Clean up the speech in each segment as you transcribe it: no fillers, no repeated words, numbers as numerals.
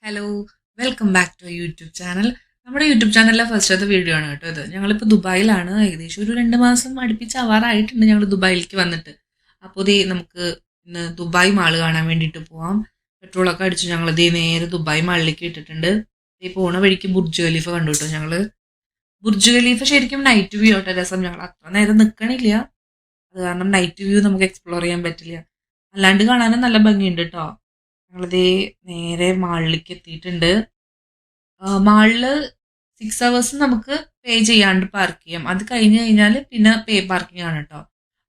Hello, welcome back to YouTube channel. നമ്മുടെ YouTube ചാനലിലെ ഫസ്റ്റത്തെ വീഡിയോ ആണ് കേട്ടോ ഇത്. ഞങ്ങളിപ്പോൾ ദുബായിലാണ്. ഏകദേശം ഒരു 2 മാസം അടുപ്പിച്ച് ആവാറായിട്ടുണ്ട് ഞങ്ങൾ ദുബായിലേക്ക് വന്നിട്ട്. അപ്പോൾ ദേ നമുക്ക് ഇന്ന് ദുബായ് മാള് കാണാൻ വേണ്ടിയിട്ട് പോവാം. പെട്രോളൊക്കെ അടിച്ച് ഞങ്ങൾ ദേ നേരെ ദുബായ് മാളിലേക്ക് ഇട്ടിട്ടുണ്ട്. ഈ പോണ വഴിക്ക് ബുർജ് ഖലീഫ കണ്ടു കേട്ടോ ഞങ്ങൾ. ബുർജ് ഖലീഫ ശരിക്കും നൈറ്റ് വ്യൂ ആട്ടോ രസം. ഞങ്ങൾ അത്ര നേരം നിൽക്കണില്ല, അത് കാരണം നൈറ്റ് വ്യൂ നമുക്ക് എക്സ്പ്ലോർ ചെയ്യാൻ പറ്റില്ല. അല്ലാണ്ട് കാണാനും നല്ല ഭംഗിയുണ്ട് കേട്ടോ. ഞങ്ങളിതേ നേരെ മാളിലേക്ക് എത്തിയിട്ടുണ്ട്. മാളില് 6 hours നമുക്ക് പേ ചെയ്യാണ്ട് പാർക്ക് ചെയ്യാം. അത് കഴിഞ്ഞ് കഴിഞ്ഞാൽ പിന്നെ പേ പാർക്കിംഗ് ആണ് കേട്ടോ.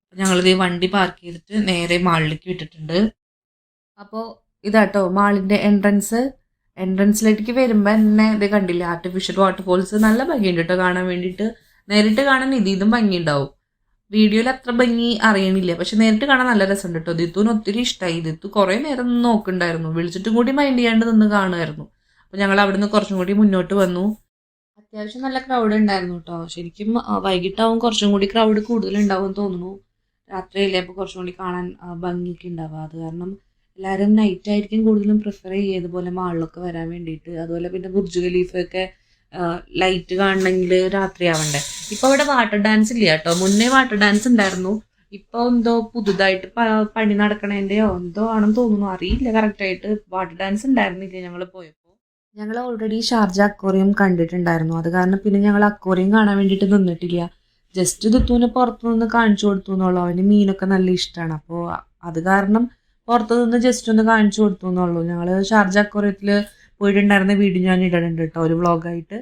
അപ്പോൾ ഞങ്ങളിതേ വണ്ടി പാർക്ക് ചെയ്തിട്ട് നേരെ മാളിലേക്ക് വിട്ടിട്ടുണ്ട്. അപ്പോൾ ഇതാട്ടോ മാളിന്റെ എൻട്രൻസിലേക്ക് വരുമ്പോൾ തന്നെ ഇത് കണ്ടില്ല, ആർട്ടിഫിഷ്യൽ വാട്ടർഫോൾസ് നല്ല ഭംഗിയുണ്ട് കേട്ടോ കാണാൻ വേണ്ടിയിട്ട്. നേരിട്ട് കാണാൻ ഇതും ഭംഗിയുണ്ടാവും. വീഡിയോയിൽ അത്ര ഭംഗി അറിയണില്ല, പക്ഷെ നേരിട്ട് കാണാൻ നല്ല രസമുണ്ട് കേട്ടോ. ദിത്തുവിന് ഒത്തിരി ഇഷ്ടമായി. ദിത്തു കുറേ നേരം നോക്കുന്നുണ്ടായിരുന്നു, വിളിച്ചിട്ടും കൂടി മൈൻഡ് ചെയ്യാണ്ട് നിന്ന് കാണുമായിരുന്നു. അപ്പോൾ ഞങ്ങൾ അവിടുന്ന് കുറച്ചും കൂടി മുന്നോട്ട് വന്നു. അത്യാവശ്യം നല്ല ക്രൗഡ് ഉണ്ടായിരുന്നു കേട്ടോ. ശരിക്കും വൈകിട്ടാവും കുറച്ചും കൂടി ക്രൗഡ് കൂടുതലുണ്ടാവും തോന്നുന്നു. രാത്രിയല്ലേ, അപ്പോൾ കുറച്ചും കൂടി കാണാൻ ഭംഗിയൊക്കെ ഉണ്ടാവുക. അത് കാരണം എല്ലാവരും നൈറ്റ് ആയിരിക്കും കൂടുതലും പ്രിഫർ ചെയ്യുക ഇതുപോലെ മാളിലൊക്കെ വരാൻ വേണ്ടിയിട്ട്. അതുപോലെ പിന്നെ ബുർജ് ഖലീഫയൊക്കെ ലൈറ്റ് കാണണമെങ്കിൽ രാത്രി ആവണ്ടേ. ഇപ്പൊ അവിടെ വാട്ടർ ഡാൻസ് ഇല്ല കേട്ടോ. മുന്നേ വാട്ടർ ഡാൻസ് ഉണ്ടായിരുന്നു. ഇപ്പൊ എന്തോ പുതുതായിട്ട് പണി നടക്കണേന്റെയോ എന്തോ ആണെന്ന് തോന്നുന്നു, അറിയില്ല കറക്റ്റായിട്ട്. വാട്ടർ ഡാൻസ് ഉണ്ടായിരുന്നില്ല ഞങ്ങൾ പോയപ്പോൾ. ഞങ്ങൾ ഓൾറെഡി ഷാർജ അക്വേറിയം കണ്ടിട്ടുണ്ടായിരുന്നു. അത് കാരണം പിന്നെ ഞങ്ങൾ അക്വേറിയം കാണാൻ വേണ്ടിയിട്ട് നിന്നിട്ടില്ല. ജസ്റ്റ് ദിത്തുവിനെ പുറത്തു നിന്ന് കാണിച്ചു കൊടുത്തു എന്നുള്ളൂ. അവന് മീനൊക്കെ നല്ല ഇഷ്ടമാണ്. അപ്പോൾ അത് കാരണം പുറത്തു നിന്ന് ജസ്റ്റ് ഒന്ന് കാണിച്ചു കൊടുത്തു എന്നുള്ളൂ. ഞങ്ങൾ ഷാർജ അക്വേറിയത്തിൽ പോയിട്ടുണ്ടായിരുന്ന വീഡിയോ ഞാൻ ഇടണുണ്ട് കേട്ടോ, ഒരു വ്ളോഗായിട്ട്.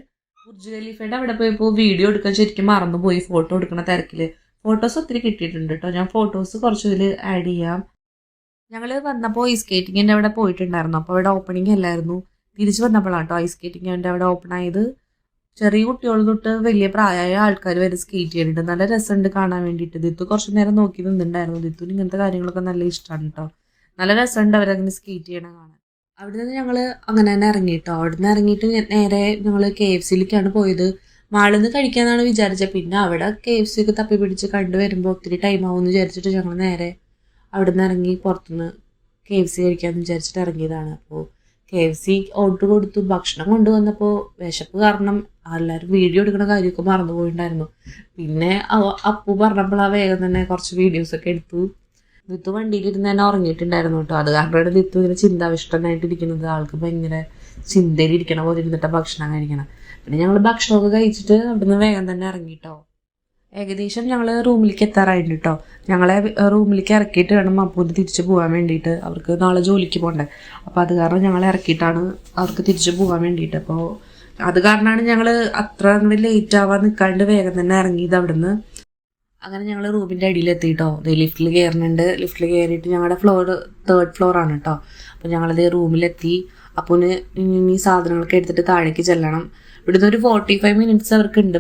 ബുർജ് ഖലീഫയുടെ അവിടെ പോയപ്പോൾ വീഡിയോ എടുക്കാൻ ശരിക്കും മറന്നുപോയി, ഫോട്ടോ എടുക്കുന്ന തിരക്കിൽ. ഫോട്ടോസ് ഒത്തിരി കിട്ടിയിട്ടുണ്ട് കേട്ടോ. ഞാൻ ഫോട്ടോസ് കുറച്ച് ഇതിൽ ആഡ് ചെയ്യാം. ഞങ്ങൾ വന്നപ്പോൾ ഐസ് സ്കേറ്റിങ്ങിൻ്റെ അവിടെ പോയിട്ടുണ്ടായിരുന്നു. അപ്പോൾ അവിടെ ഓപ്പണിംഗ് അല്ലായിരുന്നു. തിരിച്ച് വന്നപ്പോഴാണ് കേട്ടോ ഐസ് സ്കേറ്റിങ്ങിൻ്റെ അവിടെ ഓപ്പൺ ആയത്. ചെറിയ കുട്ടികൾ തൊട്ട് വലിയ പ്രായമായ ആൾക്കാർ വരെ സ്കേറ്റ് ചെയ്യുന്നുണ്ട്. നല്ല രസമുണ്ട് കാണാൻ വേണ്ടിയിട്ട്. ദിത്തു കുറച്ച് നേരം നോക്കി നിന്നിട്ടുണ്ടായിരുന്നു. ദിത്തുവിന് ഇങ്ങനത്തെ കാര്യങ്ങളൊക്കെ നല്ല ഇഷ്ടമാണ് കേട്ടോ. നല്ല രസമുണ്ട് അവരങ്ങനെ സ്കേറ്റ് ചെയ്യണ കാണാൻ. അവിടെ നിന്ന് ഞങ്ങൾ അങ്ങനെ തന്നെ ഇറങ്ങിയിട്ടോ. അവിടെ നിന്ന് ഇറങ്ങിയിട്ട് നേരെ ഞങ്ങൾ KFCയിലേക്കാണ് പോയത്. മാളിൽ നിന്ന് കഴിക്കാമെന്നാണ് വിചാരിച്ചത്. പിന്നെ അവിടെ KFC ഒക്കെ തപ്പി പിടിച്ച് കണ്ടുവരുമ്പോൾ ഒത്തിരി ടൈം ആവുമെന്ന് വിചാരിച്ചിട്ട് ഞങ്ങൾ നേരെ അവിടെ നിന്ന് ഇറങ്ങി പുറത്തുനിന്ന് KFC കഴിക്കാമെന്ന് വിചാരിച്ചിട്ട് ഇറങ്ങിയതാണ്. അപ്പോൾ KFC ഓർഡർ കൊടുത്തു. ഭക്ഷണം കൊണ്ടുവന്നപ്പോൾ വിശപ്പ് കാരണം എല്ലാവരും വീഡിയോ എടുക്കുന്ന കാര്യമൊക്കെ മറന്നുപോയിട്ടുണ്ടായിരുന്നു. പിന്നെ അപ്പു പറഞ്ഞപ്പോൾ വേഗം തന്നെ കുറച്ച് വീഡിയോസൊക്കെ എടുത്തു. ദിത്തു വണ്ടിയിലിരുന്ന് തന്നെ ഉറങ്ങിയിട്ടുണ്ടായിരുന്നു കേട്ടോ. അത് കാരണമാണ് ദിത്തു ഇങ്ങനെ ചിന്താവിഷ്ടനായിട്ടിരിക്കുന്നത്. ആൾക്ക് ഭയങ്കര ചിന്തയിലിരിക്കണ പോലെ ഇരുന്നിട്ട് ഭക്ഷണം കഴിക്കണം. പിന്നെ ഞങ്ങൾ ഭക്ഷണമൊക്കെ കഴിച്ചിട്ട് അവിടുന്ന് വേഗം തന്നെ ഇറങ്ങിട്ടോ. ഏകദേശം ഞങ്ങൾ റൂമിലേക്ക് എത്താറായിട്ട് കേട്ടോ. ഞങ്ങളെ റൂമിലേക്ക് ഇറക്കിയിട്ട് വേണം അപ്പൂന് തിരിച്ച് പോകാൻ വേണ്ടിയിട്ട്. അവർക്ക് നാളെ ജോലിക്ക് പോകണ്ടേ. അപ്പോൾ അത് കാരണം ഞങ്ങളെ ഇറക്കിയിട്ടാണ് അവർക്ക് തിരിച്ച് പോകാൻ വേണ്ടിയിട്ട്. അപ്പോൾ അത് കാരണമാണ് ഞങ്ങൾ അത്ര അങ്ങോട്ട് ലേറ്റ് ആവാൻ നിൽക്കാണ്ട് വേഗം തന്നെ ഇറങ്ങിയത് അവിടുന്ന്. അങ്ങനെ ഞങ്ങൾ റൂമിൻ്റെ അടിയിൽ എത്തിയിട്ടോ. ലിഫ്റ്റിൽ കയറുന്നുണ്ട്. ലിഫ്റ്റിൽ കയറിയിട്ട് ഞങ്ങളുടെ ഫ്ലോർ 3rd floor ആണ് കേട്ടോ. അപ്പോൾ ഞങ്ങളത് റൂമിലെത്തി. അപ്പോൾ ഇനി സാധനങ്ങളൊക്കെ എടുത്തിട്ട് താഴേക്ക് ചെല്ലണം. ഇവിടുന്ന് ഒരു 45 minutes അവർക്ക് ഉണ്ട്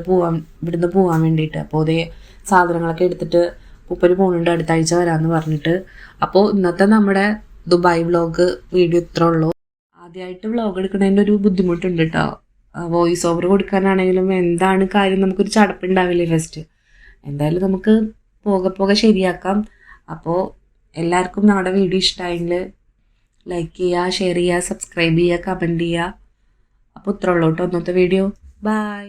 ഇവിടുന്ന് പോകാൻ വേണ്ടിയിട്ട്. അപ്പോൾ അതേ സാധനങ്ങളൊക്കെ എടുത്തിട്ട് ഉപ്പര് പോകുന്നുണ്ട്, അടുത്ത ആഴ്ച വരാമെന്ന് പറഞ്ഞിട്ട്. അപ്പോൾ ഇന്നത്തെ നമ്മുടെ ദുബായ് വ്ളോഗ് വീഡിയോ ഇത്ര ഉള്ളൂ. ആദ്യമായിട്ട് വ്ളോഗ് എടുക്കുന്നതിൻ്റെ ഒരു ബുദ്ധിമുട്ടുണ്ട് കേട്ടോ. വോയിസ് ഓവർ കൊടുക്കാനാണെങ്കിലും എന്താണ് കാര്യം നമുക്കൊരു ചടപ്പുണ്ടാവില്ലേ ഫസ്റ്റ്. എന്തായാലും നമുക്ക് പോകെ ശരിയാക്കാം. അപ്പോൾ എല്ലാവർക്കും ഞങ്ങളുടെ വീഡിയോ ഇഷ്ടമായെങ്കിൽ ലൈക്ക് ചെയ്യുക, ഷെയർ ചെയ്യുക, സബ്സ്ക്രൈബ് ചെയ്യുക, കമൻറ്റ് ചെയ്യുക. അപ്പോൾ ഇത്ര ഉള്ളൂ കേട്ടോ ഇന്നത്തെ വീഡിയോ. ബൈ.